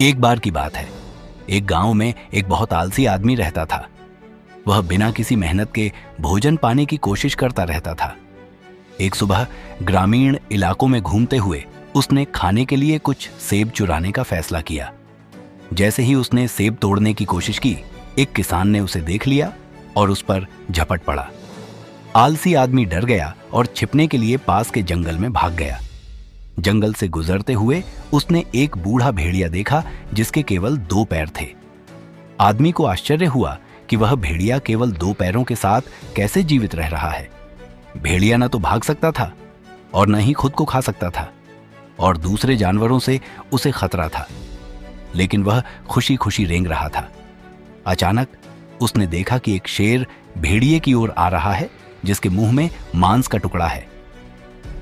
एक बार की बात है, एक गांव में एक बहुत आलसी आदमी रहता था। वह बिना किसी मेहनत के भोजन पाने की कोशिश करता रहता था। एक सुबह ग्रामीण इलाकों में घूमते हुए उसने खाने के लिए कुछ सेब चुराने का फैसला किया। जैसे ही उसने सेब तोड़ने की कोशिश की, एक किसान ने उसे देख लिया और उस पर झपट पड़ा। आलसी आदमी डर गया और छिपने के लिए पास के जंगल में भाग गया। जंगल से गुजरते हुए उसने एक बूढ़ा भेड़िया देखा जिसके केवल 2 पैर थे। आदमी को आश्चर्य हुआ कि वह भेड़िया केवल 2 पैरों के साथ कैसे जीवित रह रहा है। भेड़िया न तो भाग सकता था और न ही खुद को खा सकता था और दूसरे जानवरों से उसे खतरा था, लेकिन वह खुशी खुशी रेंग रहा था। अचानक उसने देखा कि एक शेर भेड़िए की ओर आ रहा है जिसके मुंह में मांस का टुकड़ा है।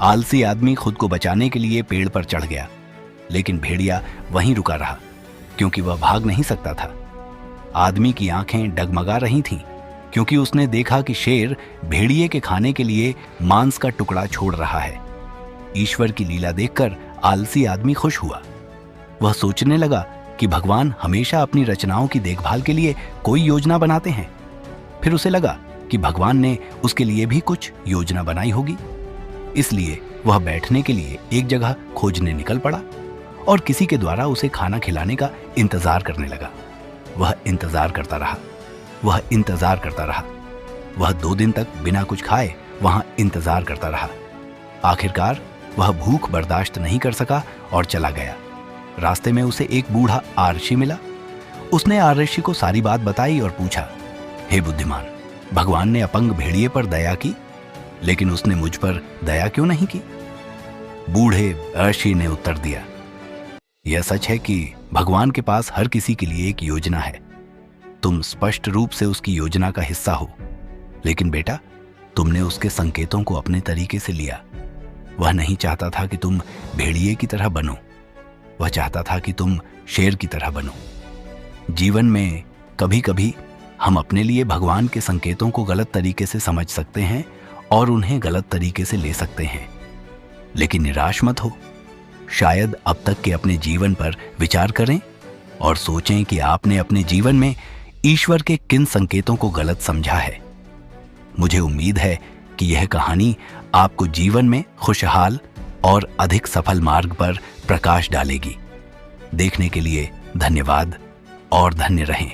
आलसी आदमी खुद को बचाने के लिए पेड़ पर चढ़ गया, लेकिन भेड़िया वहीं रुका रहा क्योंकि वह भाग नहीं सकता था। आदमी की आंखें डगमगा रही थीं क्योंकि उसने देखा कि शेर भेड़िए के खाने के लिए मांस का टुकड़ा छोड़ रहा है। ईश्वर की लीला देखकर आलसी आदमी खुश हुआ। वह सोचने लगा कि भगवान हमेशा अपनी रचनाओं की देखभाल के लिए कोई योजना बनाते हैं। फिर उसे लगा कि भगवान ने उसके लिए भी कुछ योजना बनाई होगी। इसलिए वह बैठने के लिए एक जगह खोजने निकल पड़ा और किसी के द्वारा उसे खाना खिलाने का इंतजार करने लगा। वह इंतजार करता रहा, वह इंतजार करता रहा। वह 2 दिन तक बिना कुछ खाए वहां इंतजार करता रहा। आखिरकार वह भूख बर्दाश्त नहीं कर सका और चला गया। रास्ते में उसे एक बूढ़ा आरशी मिला। उसने आरशी को सारी बात बताई और पूछा, हे बुद्धिमान, भगवान ने अपंग भेड़िए पर दया की, लेकिन उसने मुझ पर दया क्यों नहीं की? बूढ़े आरशी ने उत्तर दिया, यह सच है कि भगवान के पास हर किसी के लिए एक योजना है। तुम स्पष्ट रूप से उसकी योजना का हिस्सा हो, लेकिन बेटा, तुमने उसके संकेतों को अपने तरीके से लिया। वह नहीं चाहता था कि तुम भेड़िए की तरह बनो, वह चाहता था कि तुम शेर की तरह बनो। जीवन में कभी कभी हम अपने लिए भगवान के संकेतों को गलत तरीके से समझ सकते हैं और उन्हें गलत तरीके से ले सकते हैं, लेकिन निराश मत हो। शायद अब तक के अपने जीवन पर विचार करें और सोचें कि आपने अपने जीवन में ईश्वर के किन संकेतों को गलत समझा है। मुझे उम्मीद है कि यह कहानी आपको जीवन में खुशहाल और अधिक सफल मार्ग पर प्रकाश डालेगी। देखने के लिए धन्यवाद और धन्य रहें।